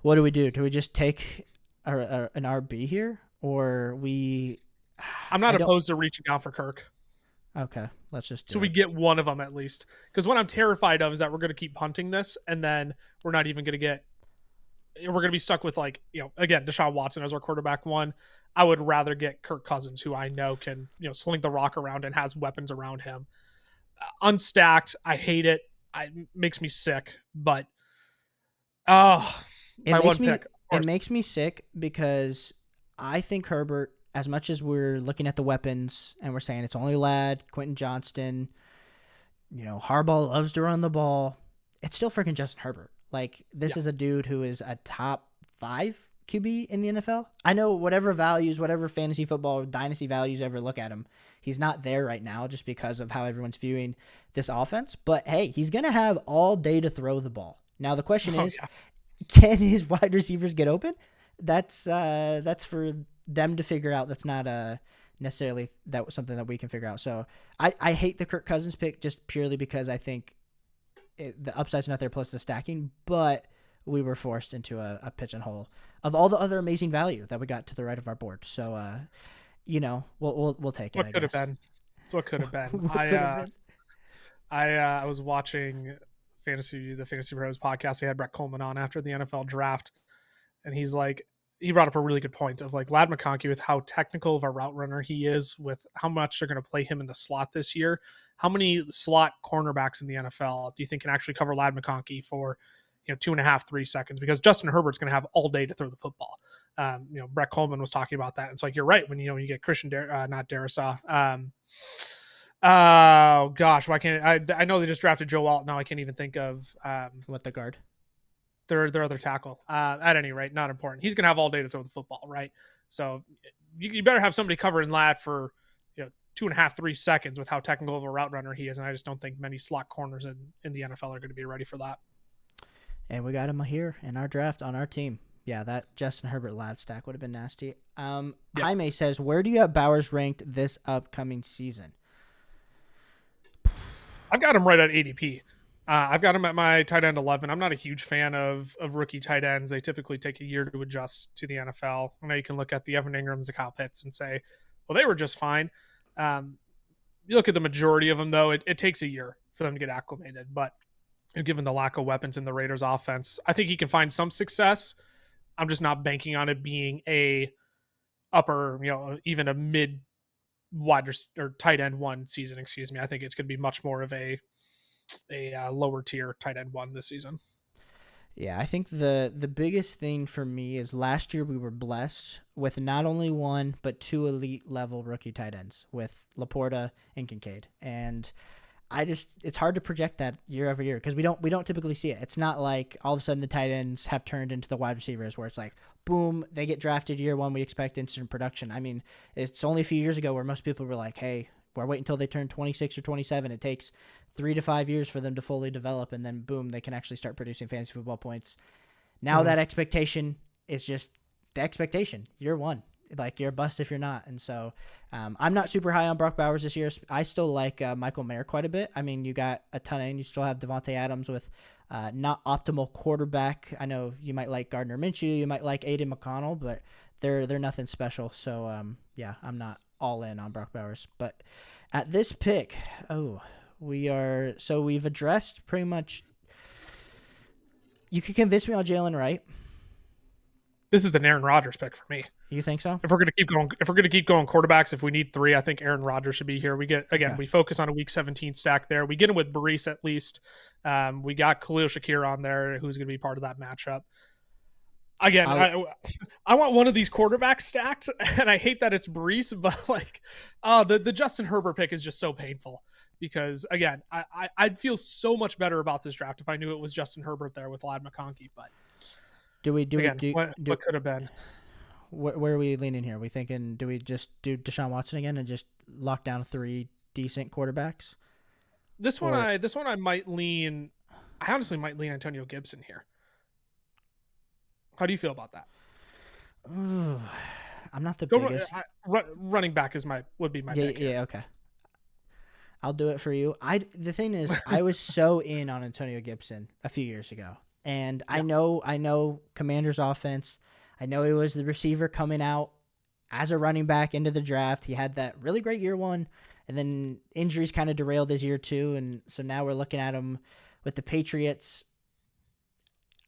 What do we do? Do we just take an RB here, or we? I'm I not don't. opposed to reaching out for Kirk. Okay, let's just So do we it. get one of them at least. Because what I'm terrified of is that we're going to keep punting this, and then we're not even going to get. We're going to be stuck with again Deshaun Watson as our quarterback one. I would rather get Kirk Cousins, who I know can sling the rock around and has weapons around him. Unstacked, I hate it. It makes me sick. But It my makes one me pick, of it course. makes me sick because I think Herbert, as much as we're looking at the weapons and we're saying it's only Ladd, Quentin Johnston, Harbaugh loves to run the ball. It's still freaking Justin Herbert. Like this Yeah. is a dude who is a top 5 QB in the NFL. I know whatever values, whatever fantasy football dynasty values ever look at him, he's not there right now just because of how everyone's viewing this offense. But hey, he's gonna have all day to throw the ball. Now the question Oh is, yeah. can his wide receivers get open? That's for them to figure out. That's not necessarily that was something that we can figure out. So I hate the Kirk Cousins pick just purely because I think the upside's not there plus the stacking, but we were forced into a pigeonhole of all the other amazing value that we got to the right of our board. So we'll take it. What I could have guess. been? It's what could have been. What could have been? I was watching the Fantasy Pros podcast. They had Brett Coleman on after the NFL draft, and he brought up a really good point of like Ladd McConkey with how technical of a route runner he is, with how much they're going to play him in the slot this year. How many slot cornerbacks in the NFL do you think can actually cover Ladd McConkey for 2.5, 3 seconds? Because Justin Herbert's going to have all day to throw the football. Brett Coleman was talking about that. It's like you're right when you get Christian, not Darisaw. Oh gosh, why can't I know they just drafted Joe Alt. Now I can't even think of What the guard? their other tackle. At any rate, not important. He's gonna have all day to throw the football, right? So you better have somebody covering Ladd for 2.5, 3 seconds with how technical of a route runner he is, and I just don't think many slot corners in the NFL are going to be ready for that. And we got him here in our draft on our team. Yeah, that Justin Herbert Ladd stack would have been nasty. Yeah. Jaime says, where do you have Bowers ranked this upcoming season? I've got him right at ADP. I've got him at my tight end 11. I'm not a huge fan of rookie tight ends. They typically take a year to adjust to the NFL. I know you can look at the Evan Ingrams, the Kyle Pitts, and say, well, they were just fine. You look at the majority of them, though, it takes a year for them to get acclimated. But given the lack of weapons in the Raiders offense, I think he can find some success. I'm just not banking on it being a upper, even a mid wide or tight end one season. Excuse me. I think it's going to be much more of a lower tier tight end one this season. Yeah, I think the biggest thing for me is last year we were blessed with not only one but two elite level rookie tight ends with Laporta and Kincaid, and it's hard to project that year over year because we don't typically see it. It's not like all of a sudden the tight ends have turned into the wide receivers where it's like boom, they get drafted year one, we expect instant production. I mean, it's only a few years ago where most people were like, hey, we're waiting until they turn 26 or 27. It takes 3 to 5 years for them to fully develop, and then boom, they can actually start producing fantasy football points. Now that expectation is just the expectation. Year one, like you're a bust if you're not. And so I'm not super high on Brock Bowers this year. I still like Michael Mayer quite a bit. I mean, you got a ton of, and you still have Devontae Adams with not optimal quarterback. I know you might like Gardner Minshew, you might like Aiden McConnell, but they're nothing special. So yeah, I'm not all in on Brock Bowers. But at this pick, we've addressed pretty much. You could convince me on Jalen Wright. This is an Aaron Rodgers pick for me. You think so? If we're gonna keep going quarterbacks, if we need three, I think Aaron Rodgers should be here. We focus on a Week 17 stack there. We get him with Brees at least. We got Khalil Shakir on there, who's gonna be part of that matchup. Again, I want one of these quarterbacks stacked, and I hate that it's Brees, but like, the Justin Herbert pick is just so painful because again, I'd feel so much better about this draft if I knew it was Justin Herbert there with Ladd McConkey. But what could have been? Where are we leaning here? Are we thinking, do we just do Deshaun Watson again and just lock down 3 decent quarterbacks? This one I might lean. I honestly might lean Antonio Gibson here. How do you feel about that? Ooh, I'm not the biggest. Running back would be my pick. Yeah, okay. I'll do it for you. The thing is, I was so in on Antonio Gibson a few years ago, and I know Commanders' offense. I know he was the receiver coming out as a running back into the draft. He had that really great year one, and then injuries kind of derailed his year two, and so now we're looking at him with the Patriots.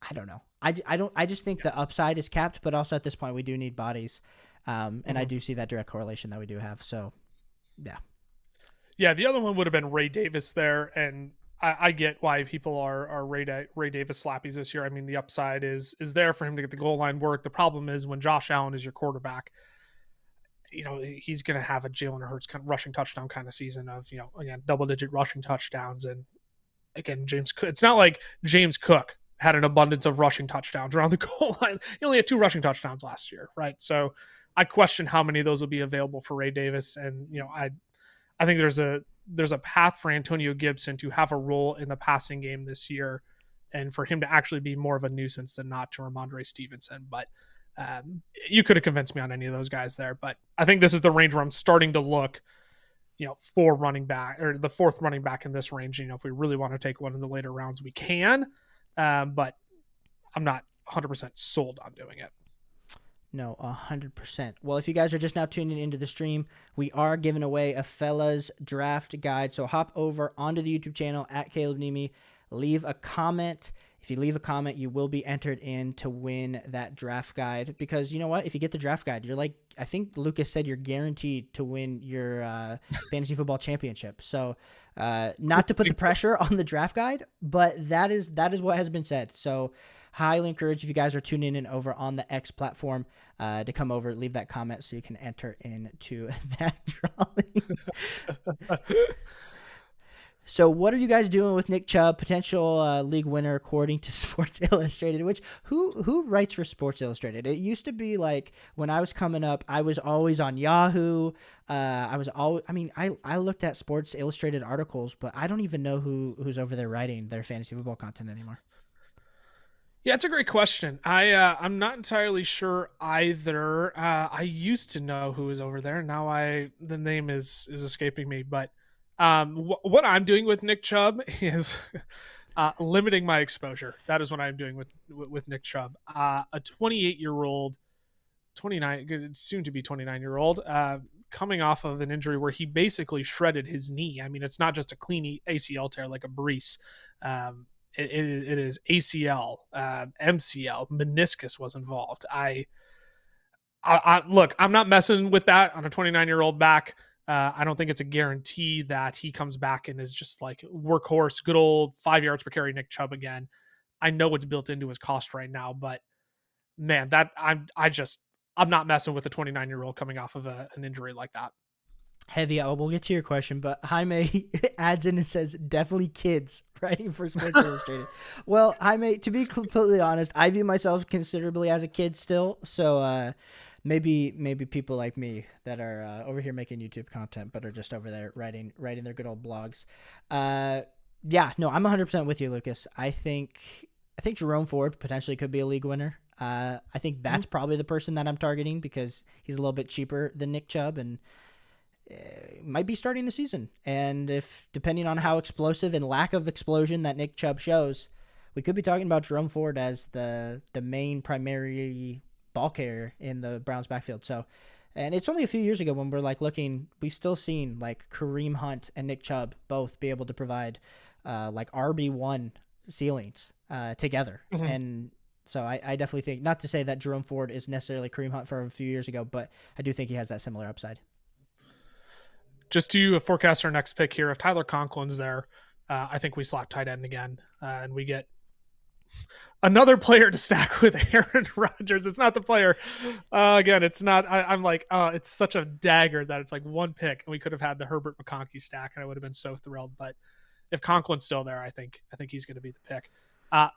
I don't know. I just think the upside is capped, but also at this point we do need bodies, and I do see that direct correlation that we do have. So, yeah. Yeah, the other one would have been Ray Davis there, and I get why people are Ray Davis slappies this year. I mean, the upside is there for him to get the goal line work. The problem is when Josh Allen is your quarterback, he's going to have a Jalen Hurts kind of rushing touchdown kind of season of, again, double-digit rushing touchdowns. And again, it's not like James Cook had an abundance of rushing touchdowns around the goal line. He only had 2 rushing touchdowns last year, right? So I question how many of those will be available for Ray Davis. And, I think there's a path for Antonio Gibson to have a role in the passing game this year and for him to actually be more of a nuisance than not to Ramondre Stevenson. But you could have convinced me on any of those guys there. But I think this is the range where I'm starting to look, for running back or the 4th running back in this range. If we really want to take one in the later rounds, we can. But I'm not 100% sold on doing it. No, 100%. Well, if you guys are just now tuning into the stream, we are giving away a Fellas Draft Guide. So hop over onto the YouTube channel at Caleb Nemi, leave a comment. If you leave a comment, you will be entered in to win that draft guide. Because you know what? If you get the draft guide, you're like, I think Lucas said you're guaranteed to win your fantasy football championship. So not to put the pressure on the draft guide, but that is what has been said. So highly encourage if you guys are tuning in over on the X platform to come over, leave that comment so you can enter into that drawing. So what are you guys doing with Nick Chubb, potential league winner according to Sports Illustrated? Which who writes for Sports Illustrated? It used to be like when I was coming up, I was always on Yahoo. I looked at Sports Illustrated articles, but I don't even know who's over there writing their fantasy football content anymore. Yeah, it's a great question. I'm not entirely sure either. I used to know who was over there. Now the name is escaping me, but what I'm doing with Nick Chubb is limiting my exposure. That is what I'm doing with Nick Chubb. A 28-year-old, 29, soon to be 29-year-old, coming off of an injury where he basically shredded his knee. I mean, it's not just a clean ACL tear like a Brees. it is ACL, MCL, meniscus was involved. I look, I'm not messing with that on a 29-year-old back. I don't think it's a guarantee that he comes back and is just like workhorse, good old 5 yards per carry Nick Chubb again. I know it's built into his cost right now, but man, that I'm not messing with a 29-year-old coming off of an injury like that. Heavy. We'll get to your question, but Jaime adds in and says, definitely kids writing for Sports Illustrated. Well, Jaime, to be completely honest, I view myself considerably as a kid still. So maybe people like me that are over here making YouTube content, but are just over there writing their good old blogs. Yeah, no, I'm 100% with you, Lucas. I think Jerome Ford potentially could be a league winner. I think that's probably the person that I'm targeting because he's a little bit cheaper than Nick Chubb and might be starting the season. And if depending on how explosive and lack of explosion that Nick Chubb shows, we could be talking about Jerome Ford as the main primary ball carrier in the Browns backfield. So, and it's only a few years ago when we're like looking, we've still seen like Kareem Hunt and Nick Chubb both be able to provide like RB1 ceilings together. Mm-hmm. And so I definitely think, not to say that Jerome Ford is necessarily Kareem Hunt from a few years ago, but I do think he has that similar upside. Just to forecast our next pick here, if Tyler Conklin's there, I think we slap tight end again, and we get another player to stack with Aaron Rodgers. It's not the player. Again, it's not. I'm like, it's such a dagger that it's like one pick, and we could have had the Herbert McConkey stack, and I would have been so thrilled. But if Conklin's still there, I think he's going to be the pick.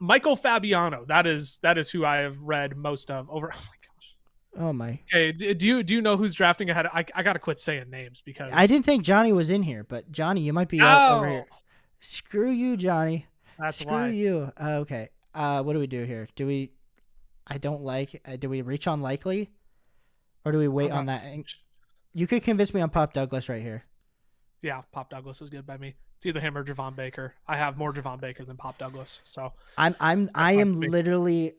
Michael Fabiano, that is who I have read most of over. Oh my gosh. Oh my. Okay, do you know who's drafting ahead? I got to quit saying names because I didn't think Johnny was in here, but Johnny, you might be over here. Screw you, Johnny. That's Screw why. you. Okay. What do we do here? Do we? I don't like. Do we reach on likely, or do we wait on that? You could convince me on Pop Douglas right here. Yeah, Pop Douglas is good by me. It's either him or Javon Baker. I have more Javon Baker than Pop Douglas, so I am literally.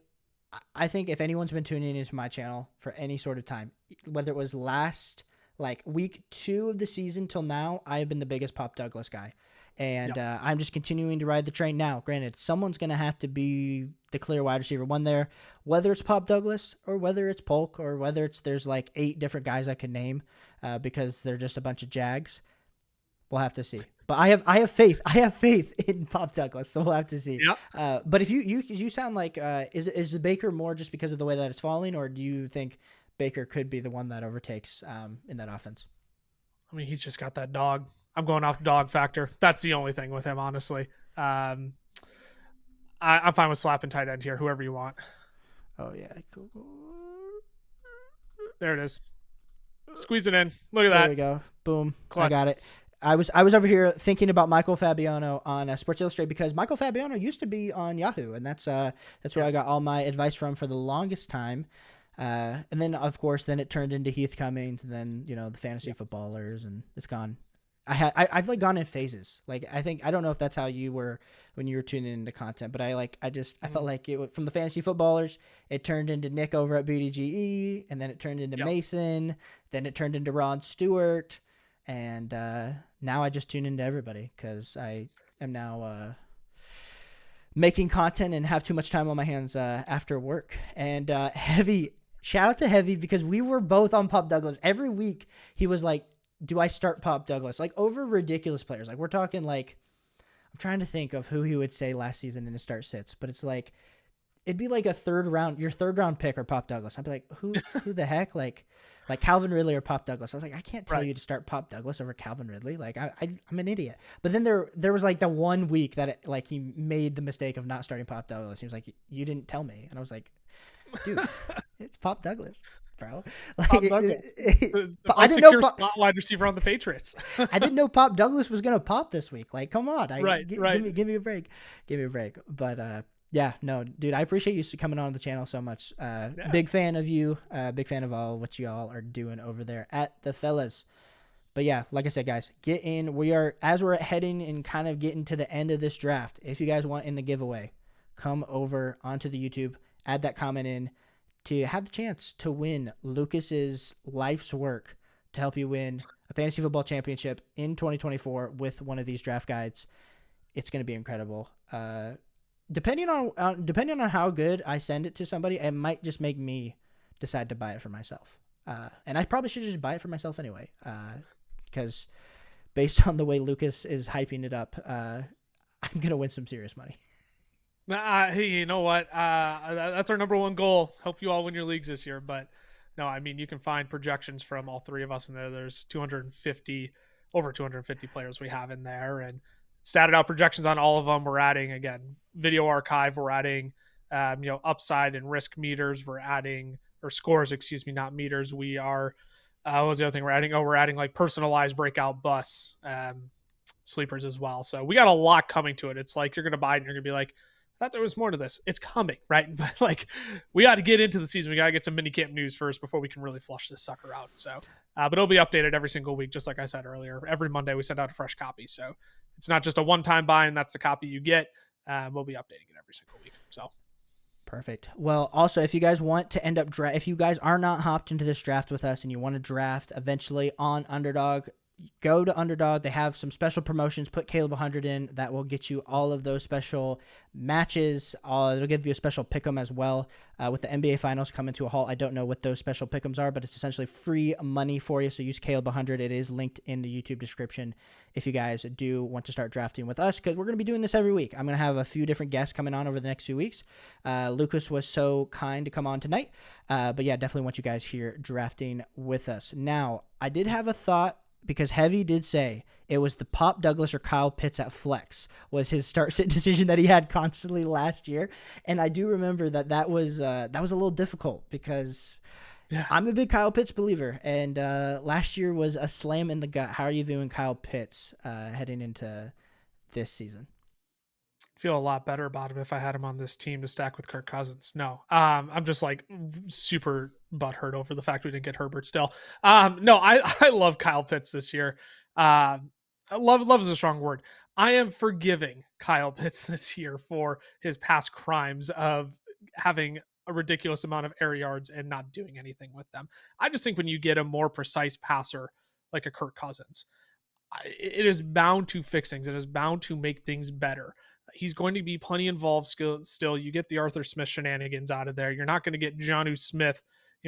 I think if anyone's been tuning into my channel for any sort of time, whether it was last like week 2 of the season till now, I have been the biggest Pop Douglas guy. And I'm just continuing to ride the train now. Granted, someone's going to have to be the clear wide receiver one there, whether it's Pop Douglas or whether it's Polk or whether it's there's like 8 different guys I could name because they're just a bunch of Jags. We'll have to see. But I have faith. I have faith in Pop Douglas, so we'll have to see. Yep. But if you sound like is the Baker more just because of the way that it's falling, or do you think Baker could be the one that overtakes in that offense? I mean, he's just got that dog. I'm going off dog factor. That's the only thing with him, honestly. I'm fine with slapping tight end here, whoever you want. Oh yeah, cool. There it is. Squeeze it in. Look at that. There we go. Boom. Clutch. I got it. I was over here thinking about Michael Fabiano on Sports Illustrated because Michael Fabiano used to be on Yahoo, and that's where I got all my advice from for the longest time. And then of course, then it turned into Heath Cummings, and then the fantasy footballers, and it's gone. I've like gone in phases. Like I don't know if that's how you were when you were tuning into content, but I felt like it from the fantasy footballers, it turned into Nick over at BDGE, and then it turned into Mason, then it turned into Ron Stewart, and now I just tune into everybody because I am now making content and have too much time on my hands after work. And Heavy, shout out to Heavy because we were both on Pop Douglas every week. He was like, do I start Pop Douglas? Like over ridiculous players. Like we're talking like, I'm trying to think of who he would say last season in his start sits, but it's like, it'd be like your third round pick or Pop Douglas. I'd be like, who the heck? Like Calvin Ridley or Pop Douglas. I was like, I can't tell you to start Pop Douglas over Calvin Ridley. Like I'm an idiot. But then there was like the one week that he made the mistake of not starting Pop Douglas. He was like, you didn't tell me. And I was like, dude, it's Pop Douglas. Bro, like, Pop Douglas. I didn't know slot wide receiver on the Patriots. I didn't know Pop Douglas was gonna pop this week. Like, come on, right. Give me a break, But yeah, no, dude, I appreciate you coming on the channel so much. Big fan of you. Big fan of all what you all are doing over there at the Fellas. But yeah, like I said, guys, get in. We're heading and kind of getting to the end of this draft. If you guys want in the giveaway, come over onto the YouTube, add that comment in, to have the chance to win Lucas's life's work to help you win a fantasy football championship in 2024 with one of these draft guides. It's going to be incredible. depending on how good I send it to somebody, it might just make me decide to buy it for myself. And I probably should just buy it for myself anyway, because based on the way Lucas is hyping it up, I'm gonna win some serious money. Hey, you know what? That's our number one goal. Help you all win your leagues this year. But no, I mean, you can find projections from all three of us in there. There's 250, over 250 players we have in there, and statted out projections on all of them. We're adding again video archive. We're adding, upside and risk meters. We're adding or scores, excuse me, not meters. We are. What was the other thing we're adding? Oh, we're adding like personalized breakout bus sleepers as well. So we got a lot coming to it. It's like you're gonna buy it and you're gonna be like, I thought there was more to this. It's coming, right? But like, we got to get into the season. We got to get some minicamp news first before we can really flush this sucker out. So, but it'll be updated every single week, just like I said earlier. Every Monday we send out a fresh copy, so it's not just a one-time buy and that's the copy you get. We'll be updating it every single week. So. Perfect. Well, also, if you guys want to end up if you guys are not hopped into this draft with us and you want to draft eventually on Underdog, go to Underdog. They have some special promotions. Put Caleb 100 in. That will get you all of those special matches. It'll give you a special pick'em as well. With the NBA Finals coming to a halt, I don't know what those special pick'ems are, but it's essentially free money for you. So use Caleb 100. It is linked in the YouTube description if you guys do want to start drafting with us, because we're going to be doing this every week. I'm going to have a few different guests coming on over the next few weeks. Lucas was so kind to come on tonight. But yeah, definitely want you guys here drafting with us. Now, I did have a thought, because Heavy did say it was the Pop Douglas or Kyle Pitts at flex was his start sit decision that he had constantly last year. And I do remember that was a little difficult because I'm a big Kyle Pitts believer. And last year was a slam in the gut. How are you viewing Kyle Pitts heading into this season? Feel a lot better about him if I had him on this team to stack with Kirk Cousins. No, I'm just like super butthurt over the fact we didn't get Herbert still. No, I love Kyle Pitts this year. Love is a strong word. I am forgiving Kyle Pitts this year for his past crimes of having a ridiculous amount of air yards and not doing anything with them. I just think when you get a more precise passer like a Kirk Cousins, it is bound to fix things. It is bound to make things better. He's going to be plenty involved still. You get the Arthur Smith shenanigans out of there. You're not going to get Jonnu Smith,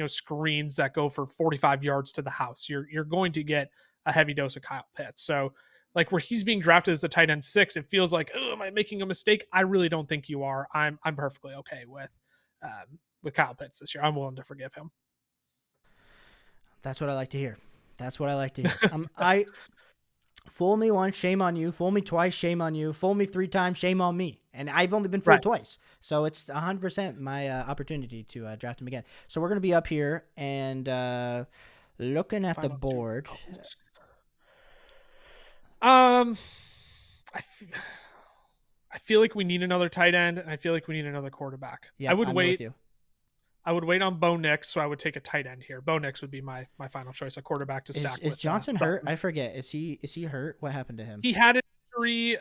screens that go for 45 yards to the house. You're going to get a heavy dose of Kyle Pitts. So like where he's being drafted as a tight end 6, it feels like, oh, am I making a mistake? I really don't think you are. I'm perfectly okay with Kyle Pitts this year. I'm willing to forgive him. That's what I like to hear. I fool me once, shame on you. Fool me twice, shame on you. Fool me 3 times, shame on me. And I've only been fooled twice. So it's 100% my opportunity to draft him again. So we're going to be up here and looking at the board. I feel like we need another tight end, and I feel like we need another quarterback. Yeah, I would I'm wait. with you. I would wait on Bo Nix, so I would take a tight end here. Bo Nix would be my final choice, a quarterback to stack with. Is Johnson hurt? I forget. Is he hurt? What happened to him? He had an injury.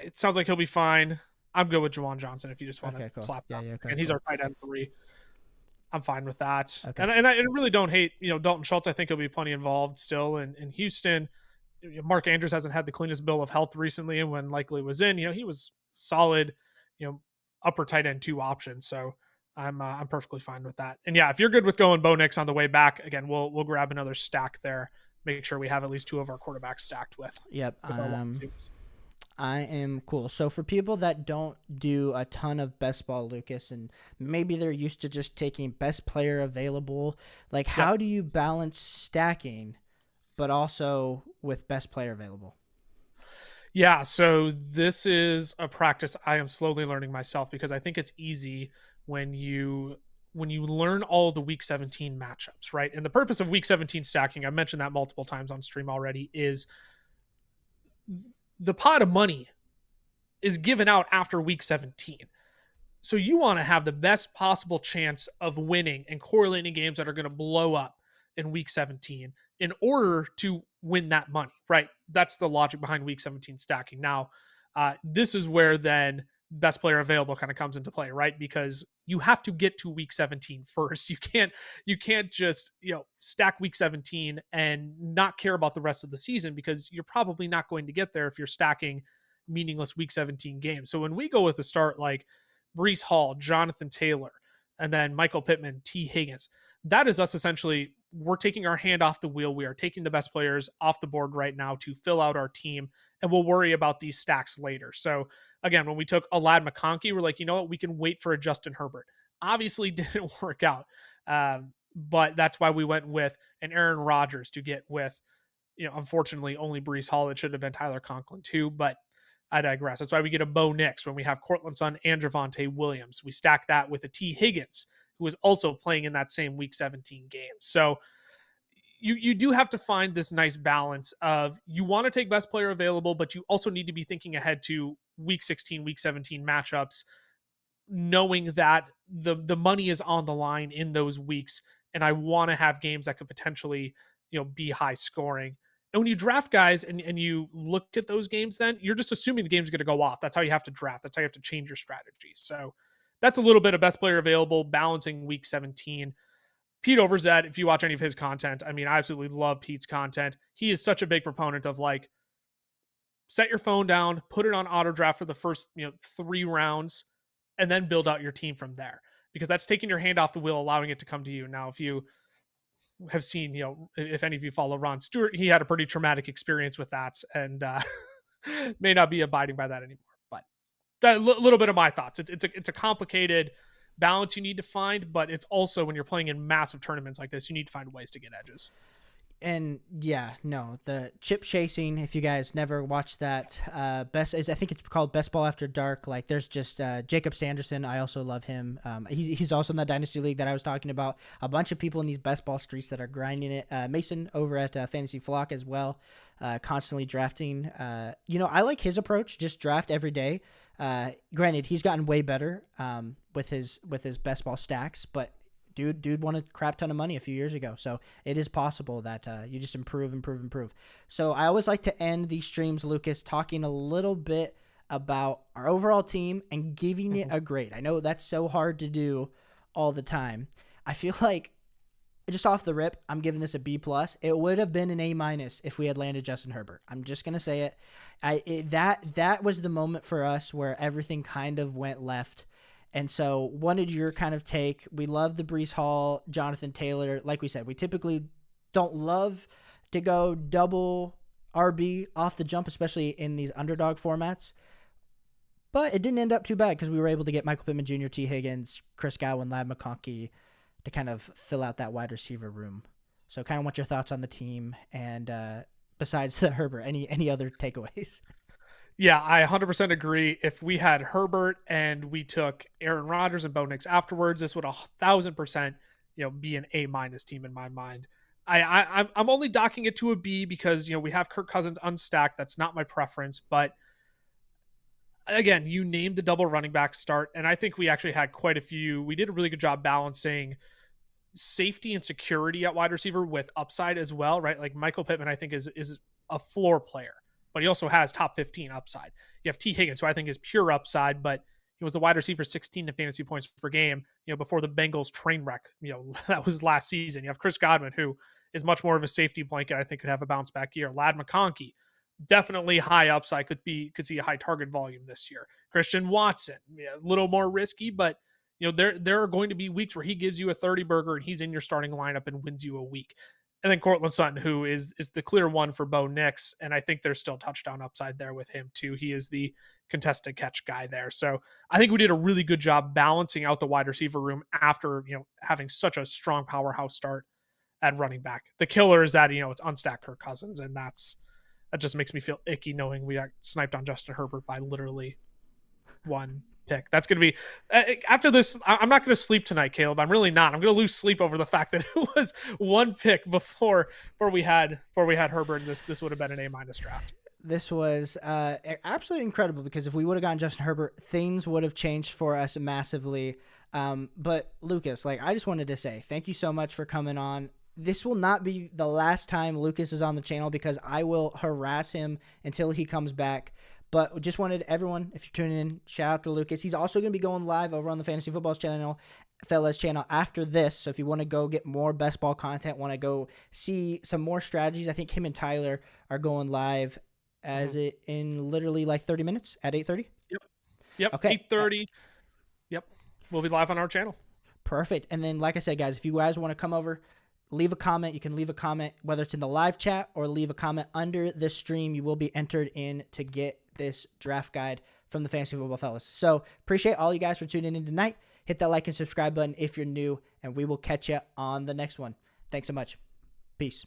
It sounds like he'll be fine. I'm good with Juwan Johnson if you just want to slap that. Okay, and he's our tight end 3. I'm fine with that. Okay. And I really don't hate, Dalton Schultz. I think he'll be plenty involved still in Houston. Mark Andrews hasn't had the cleanest bill of health recently, and when Likely was in, he was solid, upper tight end 2 option. So I'm perfectly fine with that. And yeah, if you're good with going Bo Nix on the way back, again, we'll grab another stack there. Make sure we have at least 2 of our quarterbacks stacked with. Yep. I am cool. So for people that don't do a ton of best ball, Lucas, and maybe they're used to just taking best player available, like how do you balance stacking, but also with best player available? Yeah, so this is a practice I am slowly learning myself, because I think it's easy when you learn all of the week 17 matchups, right? And the purpose of week 17 stacking, I mentioned that multiple times on stream already, is the pot of money is given out after week 17. So you want to have the best possible chance of winning and correlating games that are going to blow up in week 17 in order to win that money, right? That's the logic behind week 17 stacking. Now, this is where then best player available kind of comes into play, right? Because you have to get to week 17 first. You can't just, stack week 17 and not care about the rest of the season, because you're probably not going to get there if you're stacking, meaningless week 17 games. So when we go with a start like Brees Hall, Jonathan Taylor, and then Michael Pittman, T. Higgins, that is us essentially. We're taking our hand off the wheel. We are taking the best players off the board right now to fill out our team, and we'll worry about these stacks later. So again, when we took Alad McConkey, we're like, you know what, we can wait for a Justin Herbert. Obviously, didn't work out, but that's why we went with an Aaron Rodgers to get with, unfortunately, only Brees Hall. It should have been Tyler Conklin too, but I digress. That's why we get a Bo Nix when we have Cortland Sutton and Javonte Williams. We stack that with a T. Higgins, who was also playing in that same Week 17 game. So you do have to find this nice balance of, you want to take best player available, but you also need to be thinking ahead to Week 16, Week 17 matchups, knowing that the money is on the line in those weeks, and I want to have games that could potentially be high scoring. And when you draft guys and you look at those games, then you're just assuming the game's going to go off. That's how you have to draft. That's how you have to change your strategy. So that's a little bit of best player available, balancing Week 17. Pete Overzet, if you watch any of his content, I mean, I absolutely love Pete's content. He is such a big proponent of, like, set your phone down, put it on auto draft for the first 3 rounds, and then build out your team from there, because that's taking your hand off the wheel, allowing it to come to you. Now, if you have seen, if any of you follow Ron Stewart, he had a pretty traumatic experience with that, and may not be abiding by that anymore. But that little bit of my thoughts. It's a complicated balance you need to find, but it's also, when you're playing in massive tournaments like this, you need to find ways to get edges. And yeah, no, the chip chasing, if you guys never watched that, I think it's called Best Ball After Dark. Like, there's just Jacob Sanderson. I also love him. He's also in that Dynasty League that I was talking about. A bunch of people in these best ball streets that are grinding it. Mason over at Fantasy Flock as well, constantly drafting. I like his approach. Just draft every day. Granted, he's gotten way better with his best ball stacks, but dude won a crap ton of money a few years ago. So it is possible that you just improve. So I always like to end these streams, Lucas, talking a little bit about our overall team and giving it a grade. I know that's so hard to do all the time. I feel like, just off the rip, I'm giving this a B+. It would have been an A- if we had landed Justin Herbert. I'm just gonna say it. That was the moment for us where everything kind of went left. And so, wanted your kind of take. We love the Brees Hall, Jonathan Taylor. Like we said, we typically don't love to go double RB off the jump, especially in these underdog formats. But it didn't end up too bad, because we were able to get Michael Pittman Jr., T. Higgins, Chris Godwin, Lad McConkey to kind of fill out that wide receiver room. So kind of want your thoughts on the team, and besides the Herbert, any other takeaways? Yeah, I 100% agree. If we had Herbert and we took Aaron Rodgers and Bo Nix afterwards, this would 1,000%, be an A- team in my mind. I'm only docking it to a B because, we have Kirk Cousins unstacked. That's not my preference, but again, you named the double running back start, and I think we actually had quite a few. We did a really good job balancing safety and security at wide receiver with upside as well, right? Like, Michael Pittman, I think, is a floor player, but he also has top 15 upside. You have T. Higgins, who I think is pure upside, but he was the wide receiver 16 in fantasy points per game, before the Bengals train wreck, that was last season. You have Chris Godwin, who is much more of a safety blanket. I think could have a bounce back year. Lad McConkey, definitely high upside, could see a high target volume this year. Christian Watson, a little more risky, but there are going to be weeks where he gives you a 30 burger and he's in your starting lineup and wins you a week. And then Cortland Sutton, who is the clear one for Bo Nix, and I think there's still touchdown upside there with him too. He is the contested catch guy there. So I think we did a really good job balancing out the wide receiver room after having such a strong powerhouse start at running back. The killer is that it's unstacked Kirk Cousins, and that just makes me feel icky knowing we got sniped on Justin Herbert by literally one pick. That's going to be after this. I'm not going to sleep tonight, Caleb. I'm really not. I'm going to lose sleep over the fact that it was one pick before we had Herbert. And this would have been an A- draft. This was absolutely incredible, because if we would have gotten Justin Herbert, things would have changed for us massively. But Lucas, I just wanted to say thank you so much for coming on. This will not be the last time Lucas is on the channel, because I will harass him until he comes back. But just wanted everyone, if you're tuning in, shout out to Lucas. He's also going to be going live over on the Fantasy Football channel, Fellas channel, after this. So if you want to go get more best ball content, want to go see some more strategies, I think him and Tyler are going live as it in literally like 30 minutes at 8:30. Yep. Okay. 8:30. Yep. We'll be live on our channel. Perfect. And then, like I said, guys, if you guys want to come over, leave a comment. You can leave a comment, whether it's in the live chat or leave a comment under the stream. You will be entered in to get this draft guide from the Fantasy Football Fellas. So appreciate all you guys for tuning in tonight. Hit that like and subscribe button if you're new, and we will catch you on the next one. Thanks so much. Peace.